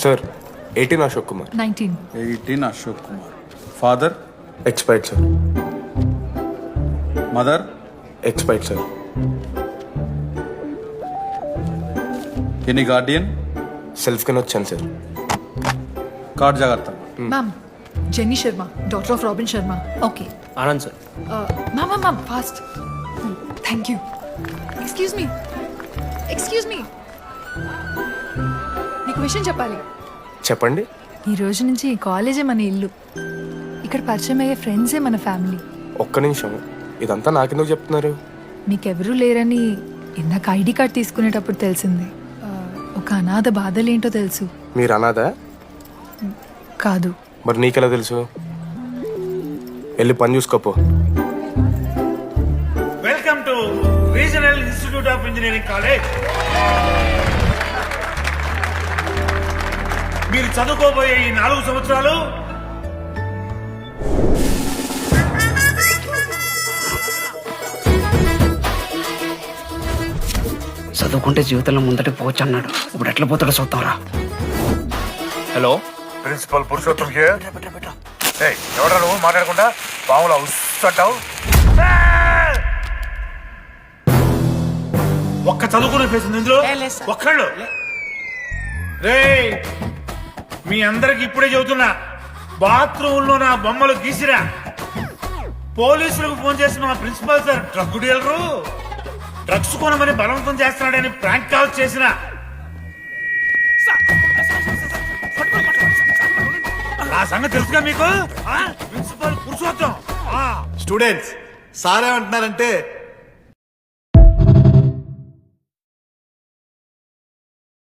Sir 18 Ashok Kumar 19. 18 Ashok Kumar. Father? Expired sir. Mother? Expired sir. Any Guardian? Self కింద వచ్చాను sir. Card జాగ్రత్త. Ma'am, Jenny Sharma, daughter of Robin Sharma. Okay. Anand sir. Ma'am, fast. Thank you. Excuse me. నీకు విషయం చెప్పాలి. చెప్పండి. ఈ రోజు నుంచి ఈ కాలేజే మన ఇల్లు. ఇక్కడ పరిచయం అయ్యే ఫ్రెండ్సే మన ఫ్యామిలీ. ఒక్క నిమిషం, ఇదంతా నాకెందుకు చెప్తున్నారు? మీకెవరూ లేరని ఇందాక ఐడి కార్డ్ తీసుకునేటప్పుడు తెలిసింది. ఒక అనాథ బాధలేంటో తెలుసు. మీరు అనాదా? కాదు. మరి నీకెలా తెలుసు? వెళ్ళి పని చూసుకోపో. Welcome to regional institute of engineering college. మీరు చదువుకోబోయే ఈ 4 సంవత్సరాలు చదువుకుంటే జీవితంలో ముందటి పోవచ్చు అన్నాడు. ఇప్పుడు ఎట్లా పోతాడో చూద్దాంరా. హలో, ప్రిన్సిపల్ పురుషోత్తం ఎవడ నువ్వు మాట్లాడకుండా పాములా ఉస్సంటావు. ఒక్క చదువుకునే ఫేస్ ఉంది ఇందులో. ఒక్కళ్ళు రే, మీ అందరికి ఇప్పుడే చెబుతున్నా, బాత్రూమ్ లో నా బొమ్మలు గీసిరా. పోలీసులకు ఫోన్ చేసిన మా principal sir drug dealer, drugs కొనమని బలవంతం చేస్తున్నాడని ప్రాంక్ కాల్ చేసిన. ఆ సంగతి తెలుసుగా మీకు? ప్రిన్సిపల్ పురుషోత్తం. స్టూడెంట్స్, సార్ ఏమంటున్నారంటే